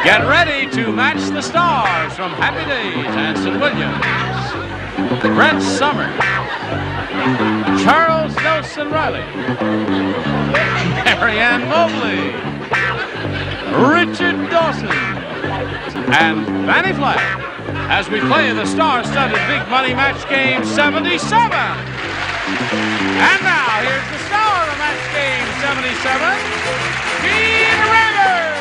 Get ready to match the stars from Happy Days. Anson Williams, Brent Summers, Charles Nelson Reilly, Marianne Mobley, Richard Dawson, and Fannie Flagg as we play the star-studded Big Money Match Game 77. And now, here's the star of Match Game 77, Gene Rivers.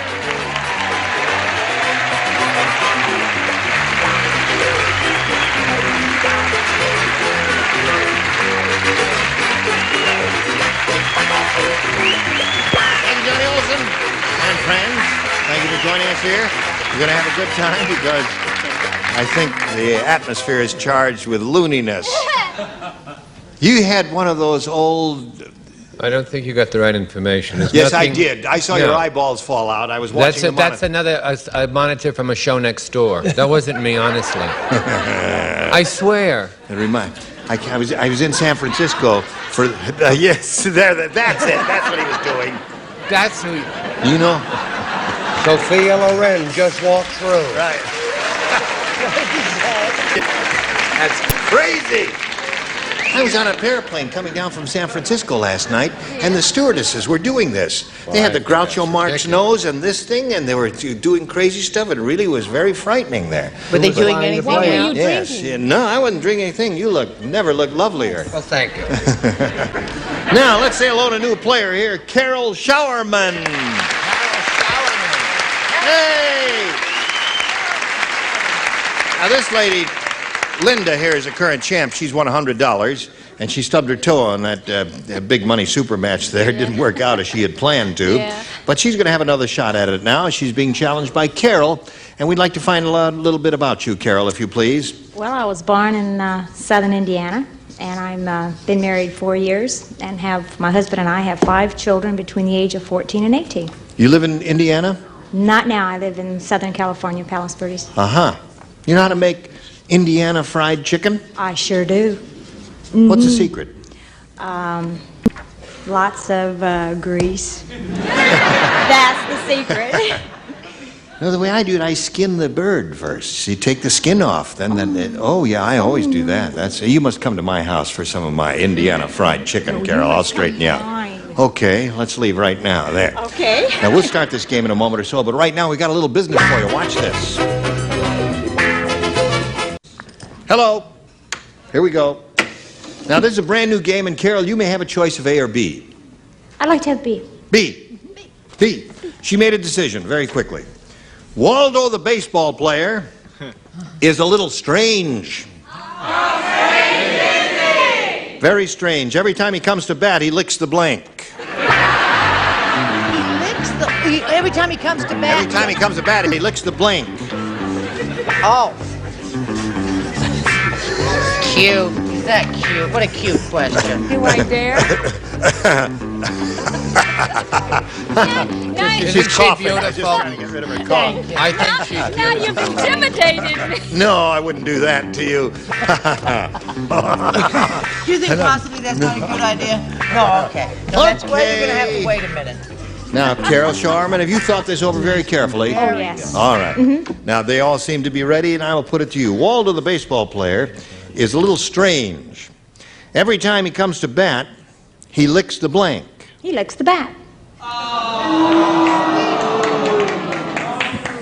Thank you, Johnny Olson and friends. Thank you for joining us here. We're going to have a good time because I think the atmosphere is charged with looniness. You had one of those old... I don't think you got the right information. Yes, I did. I saw your eyeballs fall out. I was watching That's another a monitor from a show next door. That wasn't me, honestly. I swear. I was in San Francisco for... yes, that's it. That's what he was doing. That's who... You know... Sophia Loren just walked through. Right. That's crazy. I was on an airplane coming down from San Francisco last night, and the stewardesses were doing this. They had the Groucho Marx nose and this thing, and they were doing crazy stuff. It really was very frightening there. Were they doing anything? What were you Yes. drinking? Yeah, no, I wasn't drinking anything. You never looked lovelier. Well, thank you. Now, let's say hello to a new player here, Carol Showerman. Hey! Now, this lady, Linda here, is a current champ. She's won $100, and she stubbed her toe on that big money super match there. It didn't work out as she had planned to. Yeah. But she's going to have another shot at it now. She's being challenged by Carol, and we'd like to find a little bit about you, Carol, if you please. Well, I was born in southern Indiana, and I've been married 4 years, and my husband and I have 5 children between the age of 14 and 18. You live in Indiana? Not now. I live in Southern California, Palos Verdes. Uh-huh. You know how to make Indiana fried chicken? I sure do. What's the secret? Lots of grease. That's the secret. No, the way I do it, I skin the bird first. So you take the skin off, oh yeah, I always do that. You must come to my house for some of my Indiana fried chicken, Carol. I'll straighten you out. Okay, let's leave right now. There. Okay. Now we'll start this game in a moment or so, but right now we got a little business for you. Watch this. Hello. Here we go. Now this is a brand new game, and Carol, you may have a choice of A or B. I'd like to have B. B. B. She made a decision very quickly. Waldo, the baseball player, is a little strange. Very strange. Every time he comes to bat, he licks the blank. Every time he comes to bat? Every time he comes to bat, he licks the blank. Oh. Cute. Is that cute? What a cute question. Do I dare? She's coughing. Beautiful? I was just trying to get rid of her cough. I think she's Now you've intimidated me. No, I wouldn't do that to you. Do you think possibly that's not a good idea? No, okay. No, that's why you're going to have to wait a minute. Now, Carol Sharman, have you thought this over very carefully? Oh, yes. All right. Now, they all seem to be ready, and I will put it to you. Waldo, the baseball player, is a little strange. Every time he comes to bat, he licks the blank. He licks the bat.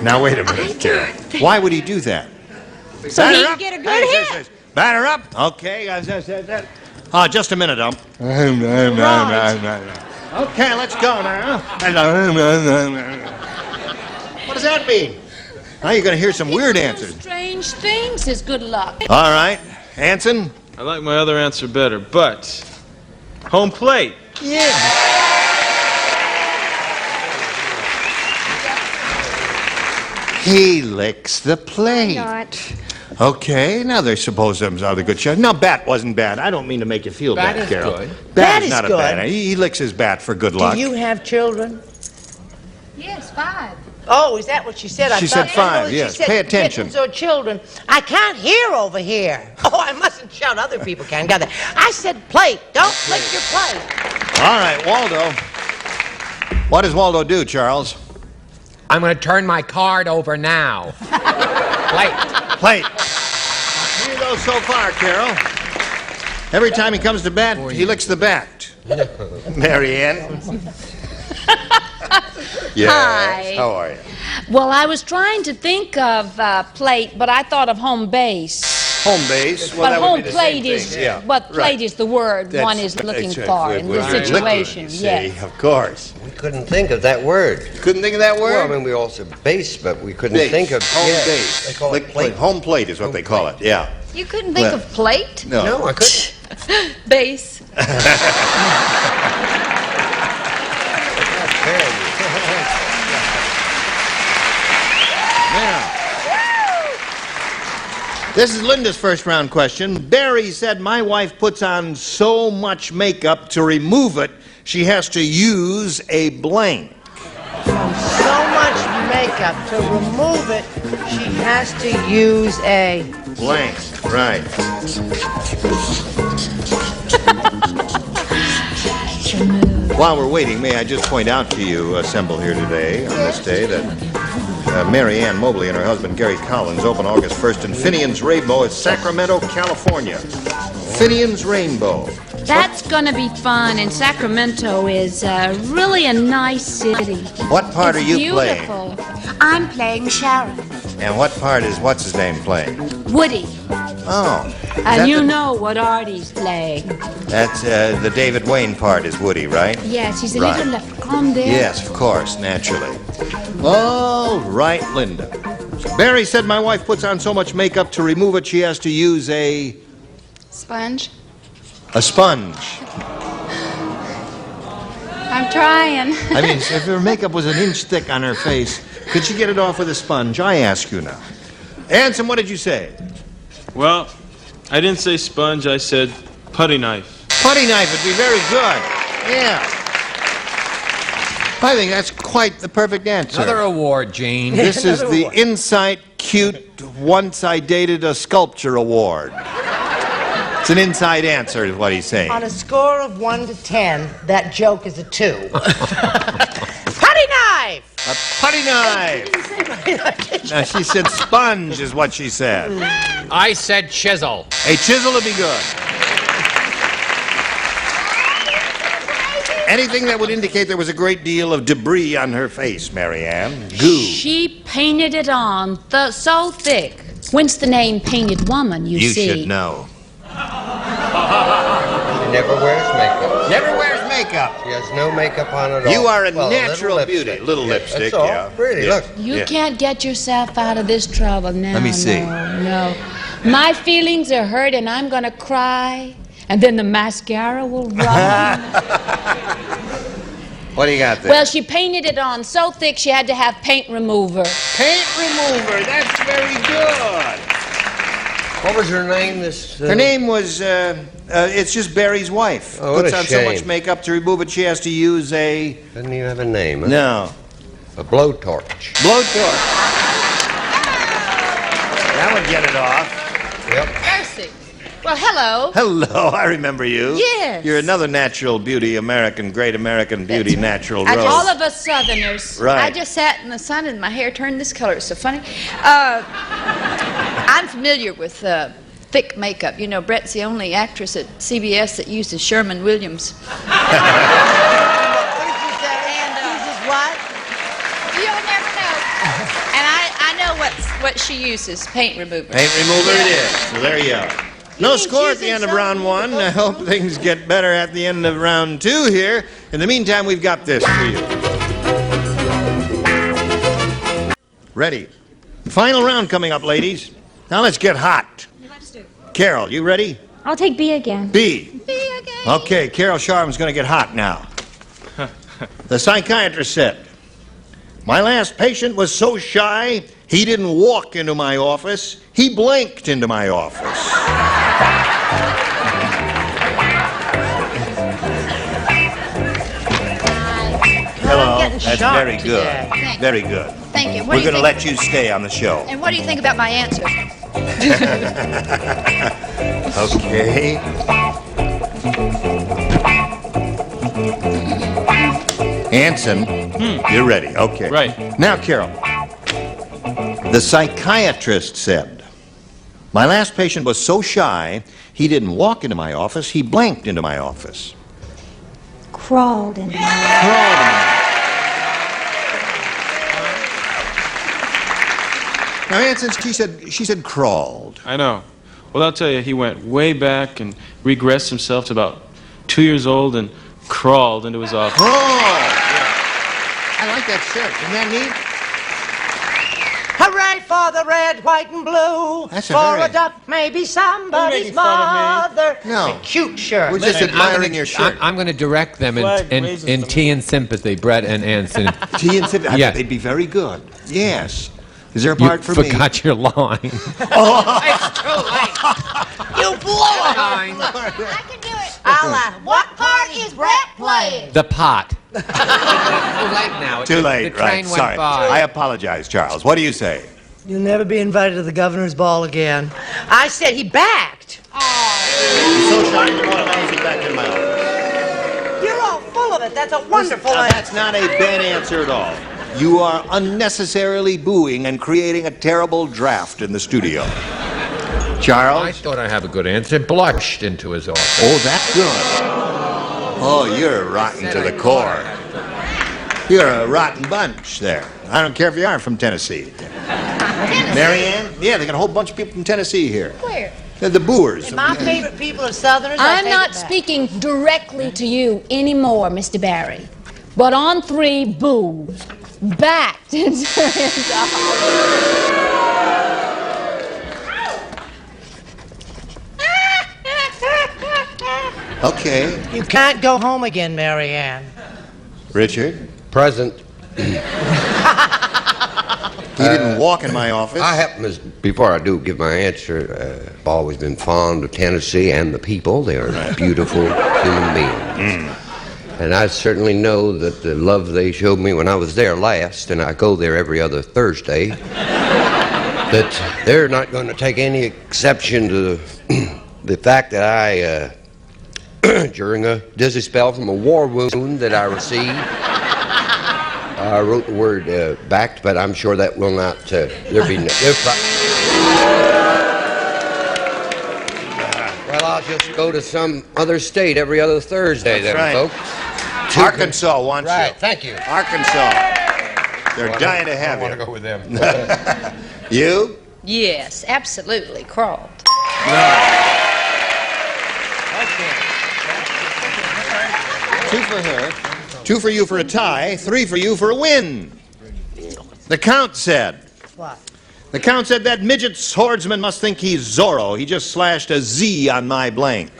Now, wait a minute, Carol. Why would he do that? So Batter he up. can get a good hit. Batter up. Okay. Just a minute, Ump. Okay, let's go now. What does that mean? Now you're going to hear some weird answers. Strange things is good luck. All right. Anson? I like my other answer better, but home plate. Yeah. He licks the plate. Not. Okay, now they're supposed to have a good shot. No, bat wasn't bad. I don't mean to make you feel Bat bad, is Carol. good. Bat Bat is is not a good. bad. He licks his bat for good luck. Do you have children? Yes, 5. Oh, is that what she said? She thought- said 5, I know she yes. said Pay attention. kittens or children. I can't hear over here. Oh, I mustn't shout. Other people can. Got that. I said plate. Don't lick your plate. All right, Waldo. What does Waldo do, Charles? I'm going to turn my card over now. Plate. Here you go so far, Carol. Every time he comes to bat, he licks the bat. Marianne. Yes. Hi. How are you? Well, I was trying to think of plate, but I thought of home base. Home base. Well, But that home would be the plate same is, thing. Yeah. but plate Right. is the word one is looking for in this situation. See, Yes. of course. We couldn't think of that word. Couldn't think of that word? Well, I mean, we all said base, but we couldn't Base. think of home yeah, base. They call it Lick plate. Home plate is what they call it. Yeah. You couldn't think Well- of plate? No, I couldn't. Base. Now, this is Linda's first round question. Barry said, my wife puts on so much makeup to remove it, she has to use a blank. So much makeup. To remove it, she has to use a... Blank, right. While we're waiting, may I just point out to you, assembled here today, on this day, that Mary Ann Mobley and her husband, Gary Collins, open August 1st in Finian's Rainbow at Sacramento, California. Finian's Rainbow. That's going to be fun, and Sacramento is really a nice city. What part are you Beautiful. I'm playing Sharon. playing? And what part is what's-his-name playing? Woody. Oh. And you know what Artie's playing. That's the David Wayne part is Woody, right? Yes, he's a Right. little leprechaun there. Yes, of course, naturally. All right, Linda. Barry said my wife puts on so much makeup to remove it she has to use a Sponge. sponge. I'm trying. I mean, if her makeup was an inch thick on her face, could she get it off with a sponge? I ask you now. Anson, what did you say? Well, I didn't say sponge, I said putty knife. Putty knife would be very good. Yeah. I think that's quite the perfect answer. Another award, Gene. This is the Insight Cute Once I Dated a Sculpture Award. It's an inside answer is what he's saying. On a score of 1 to 10, that joke is a 2. Putty knife! A putty knife. Now, she said sponge is what she said. I said chisel. A chisel would be good. Anything that would indicate there was a great deal of debris on her face, Mary Ann. Goo. She painted it on so thick. Whence the name Painted Woman, you see. You should know. She never wears makeup. Never wears makeup. She has no makeup on at all. You are a Well, natural little beauty. lipstick. Little Yeah, lipstick, that's all. yeah. Pretty, Yeah. look. You Yeah. can't get yourself out of this trouble now. Let me see. No. My feelings are hurt and I'm going to cry. And then the mascara will run. What do you got there? Well, she painted it on so thick she had to have paint remover. Paint remover. That's very good. What was her name? Her name was, it's just Barry's wife. Oh, what Puts a on so much shame. makeup to remove it, she has to use a... Doesn't even have a name. Huh? No. A blowtorch. Blowtorch. That would get it off. Yep. Mercy. Well, hello. Hello, I remember you. Yes. You're another natural beauty, great American beauty, natural rose. All of us Southerners. Right. I just sat in the sun and my hair turned this color. It's so funny. I'm familiar with thick makeup. You know, Brett's the only actress at CBS that uses Sherman Williams. What did you say? Uses what? You'll never know. And I know what she uses, paint remover. Paint remover it is. So there you go. No score at the end of round 1. I hope things get better at the end of round 2 here. In the meantime, we've got this for you. Ready? Final round coming up, ladies. Now let's get hot. Carol, you ready? I'll take B again. B. Okay, Carol Sharman's going to get hot now. The psychiatrist said, my last patient was so shy, he didn't walk into my office, he blinked into my office. Hello. getting That's sharp very good. today. Very good. Thank you. What We're do you going to think? let you stay on the show. And what do you think about my answer? Okay. Anson You're ready. Okay. Right. Now, Carol, the psychiatrist said, my last patient was so shy, he didn't walk into my office, he blanked into my office. Crawled into my Crawled into my Now, Anson, she said crawled. I know. Well, I'll tell you, he went way back and regressed himself to about 2 years old and crawled into his office. Crawled! Yeah. I like that shirt. Isn't that neat? Hooray for the red, white, and blue. That's a for very- a duck, maybe somebody's making fun mother. No. A cute shirt. We're just admiring your shirt. I'm going to direct them Flagg in raises them. tea and sympathy, Brett and Anson. Tea and sip. I Yeah. bet they'd be very good. Yes. Is there a part You for me? forgot your line. You blow it. I can do it. What part is Brett playing? The pot. Too late now. Too late, The train right. went Sorry. by. I apologize, Charles. What do you say? You'll never be invited to the governor's ball again. I said he backed. So shy, you want to sit back in my office. You're all full of it. That's a wonderful Now, answer. that's not a bad answer at all. You are unnecessarily booing and creating a terrible draft in the studio. I Charles? thought I have a good answer. Blushed into his office. Oh, that's good. Oh, you're rotten to the core. You're a rotten bunch there. I don't care if you are from Tennessee. Marianne? Yeah, they got a whole bunch of people from Tennessee here. Where? They're the booers. My favorite people are Southerners. I I'm take not it back. speaking directly to you anymore, Mr. Barry. But on 3, boo. Backed into his Okay. You can't go home again, Marianne. Richard? Present. He didn't walk in my office. I happen to, before I do give my answer, I've always been fond of Tennessee and the people. They are beautiful human beings. And I certainly know that the love they showed me when I was there last, and I go there every other Thursday, that they're not going to take any exception to the fact that I, during a dizzy spell from a war wound that I received, I wrote the word backed, but I'm sure that will not, there be no... Well, I'll just go to some other state every other Thursday That's then, right. folks. Arkansas wants Right, you. thank you. Arkansas. They're dying to have I want to you. go with them. You? Yes, absolutely. Crawled. Two for her. 2 for you for a tie. 3 for you for a win. The Count said. What? The Count said that midget swordsman must think he's Zorro. He just slashed a Z on my blank.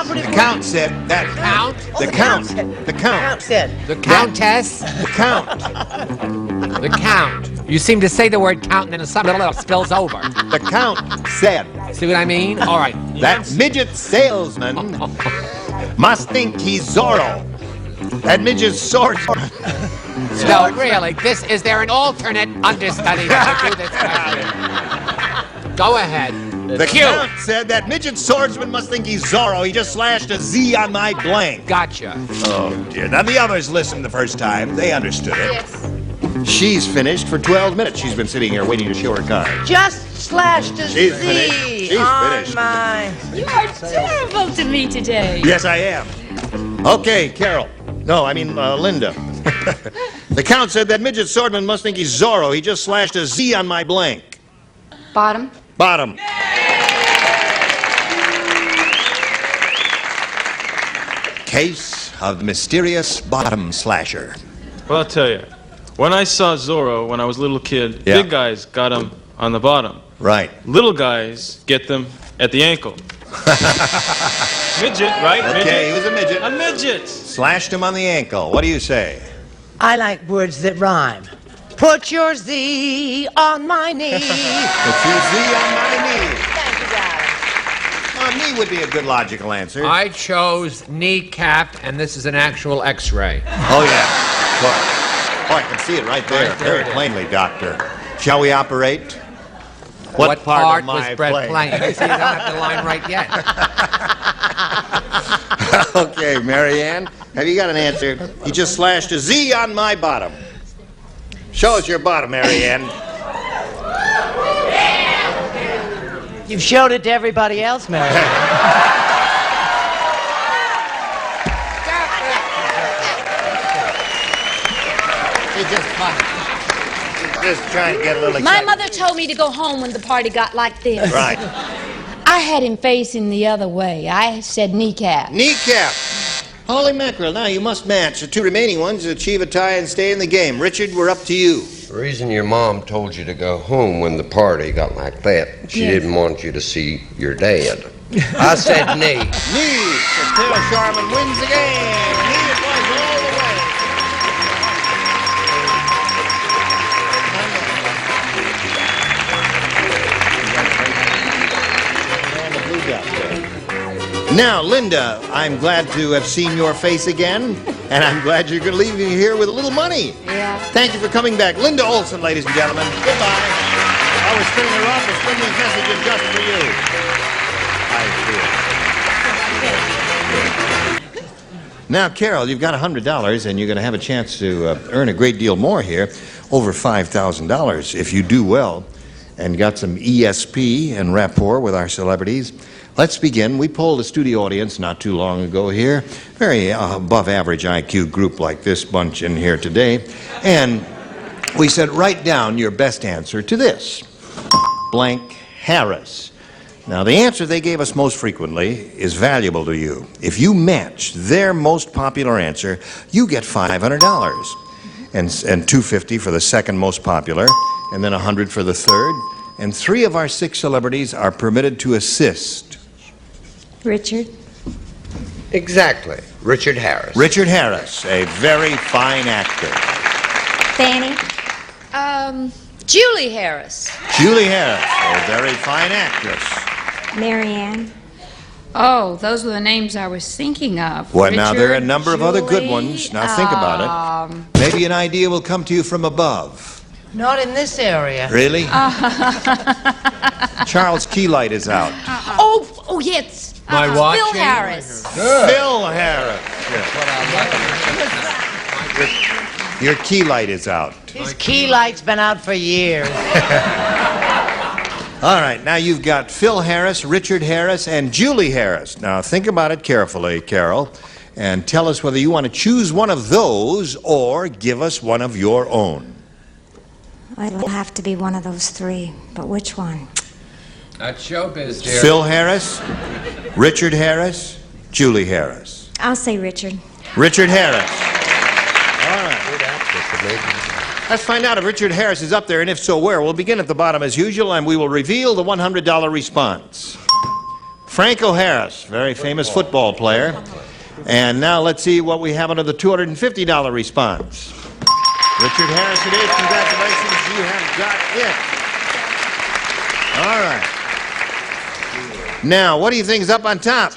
The Count said that. Count? The Count. The Count Count. said. The Countess? The Count. The Count. You seem to say the word count and then something little spills over. The Count said See what I mean? All right. that midget salesman must think he's Zorro. That midget swordsman. No, really. Is there an alternate understudy that would do this question? Go ahead. The Count said that midget swordsman must think he's Zorro. He just slashed a Z on my blank. Gotcha. Oh, dear. Now, the others listened the first time. They understood it. Yes. She's finished for 12 minutes. She's been sitting here waiting to show her card. Just slashed a She's Z finished. She's on finished. mine. You are terrible to me today. Yes, I am. Okay, Carol. No, I mean, Linda. The Count said that midget swordsman must think he's Zorro. He just slashed a Z on my blank. Bottom. Bottom. Case of mysterious bottom slasher. Well, I'll tell you. When I saw Zorro when I was a little kid, Yeah. big guys got him on the bottom. Right. Little guys get them at the ankle. Midget, right? Okay, he was a midget. A midget. Slashed him on the ankle. What do you say? I like words that rhyme. Put your Z on my knee. Put your Z on my knee. Thank you, darling. Knee would be a good logical answer. I chose kneecap, and this is an actual X-ray. Oh, yeah. Of course. Oh, I can see it right there, Right there very it is. plainly, Doctor. Shall we operate? What part of was my Brett play? playing? You see, you don't have the line right yet. Okay, Marianne, have you got an answer? You just slashed a Z on my bottom. Show us your bottom, Marianne. You've showed it to everybody else, Mary. Just trying to get a little My excited. mother told me to go home when the party got like this. Right. I had him facing the other way. I said kneecap. Kneecap. Holy mackerel. Now you must match the two remaining ones to achieve a tie and stay in the game. Richard, we're up to you. The reason your mom told you to go home when the party got like that, she didn't want you to see your dad. I said knee. Knee. So Taylor Sharman wins the game. Knee it was all the way. And the blue dot there. Now, Linda, I'm glad to have seen your face again, and I'm glad you're going to leave me here with a little money. Yeah. Thank you for coming back. Linda Olson, ladies and gentlemen. Goodbye. I was spinning her off with Swindling's messages just for you. Now, Carol, you've got $100, and you're going to have a chance to earn a great deal more here, over $5,000 if you do well, and got some ESP and rapport with our celebrities. Let's begin. We polled a studio audience not too long ago here, very above average IQ group like this bunch in here today, and we said, write down your best answer to this, blank Harris. Now, the answer they gave us most frequently is valuable to you. If you match their most popular answer, you get $500 and $250 for the second most popular, and then $100 for the third. And 3 of our 6 celebrities are permitted to assist. Richard. Exactly. Richard Harris. Richard Harris, a very fine actor. Fannie. Julie Harris. Julie Harris, a very fine actress. Marianne. Oh, those were the names I was thinking of. Well, now there are a Richard, number of other good Julie, ones. Now think about it. Maybe an idea will come to you from above. Not in this area. Really? Charles Keylight is out. Oh, yes. My watch. Phil Harris. Phil Harris. Your Keylight is out. His key light's been out for years. All right, now you've got Phil Harris, Richard Harris, and Julie Harris. Now think about it carefully, Carol, and tell us whether you want to choose one of those or give us one of your own. It'll have to be one of those 3, but which one? That's showbiz, dear. Phil Harris, Richard Harris, Julie Harris. I'll say Richard. Richard Harris. All right. Let's find out if Richard Harris is up there, and if so, where. We'll begin at the bottom as usual, and we will reveal the $100 response. Franco Harris, very famous football player. And now let's see what we have under the $250 response. Richard Harris it is. Congratulations, you have got it. All right. Now, what do you think is up on top?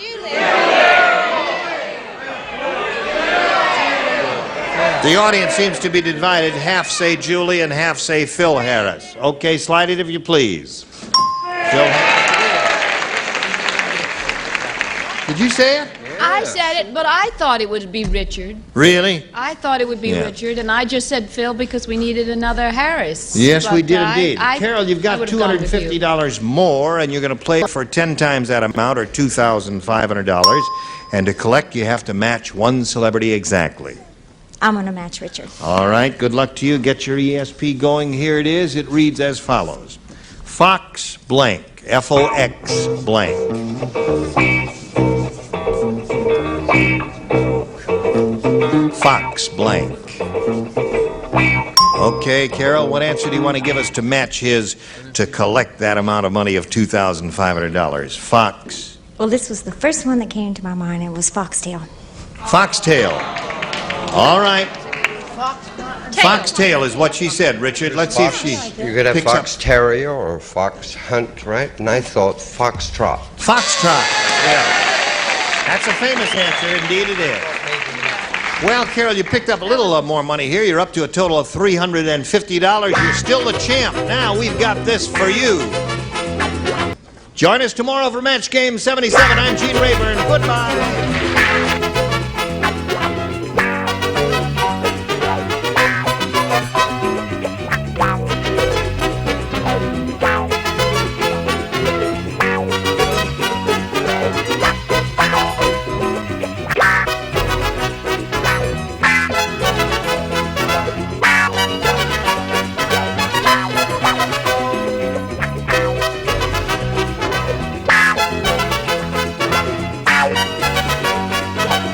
The audience seems to be divided. Half say Julie and half say Phil Harris. Okay, slide it if you please. Phil Harris. Did you say it? I said it, but I thought it would be Richard. Really? I thought it would be Yeah. Richard, and I just said Phil because we needed another Harris. Yes, we But did indeed. I Carol, you've got would've gone with you. $250 more, and you're going to play for 10 times that amount, or $2,500. And to collect, you have to match one celebrity exactly. I'm going to match Richard. All right, good luck to you. Get your ESP going. Here it is. It reads as follows. Fox blank, F-O-X blank. Fox blank. Okay, Carol, what answer do you want to give us to match his to collect that amount of money of $2,500? Fox. Well, this was the first one that came to my mind. It was Foxtail. Foxtail. All right. Foxtail is what she said, Richard. Let's see if she You could have picks fox up. terrier or fox hunt, right? And I thought foxtrot. Foxtrot. Yeah. That's a famous answer. Indeed it is. Well, Carol, you picked up a little more money here. You're up to a total of $350. You're still the champ. Now we've got this for you. Join us tomorrow for Match Game 77. I'm Gene Rayburn. Goodbye.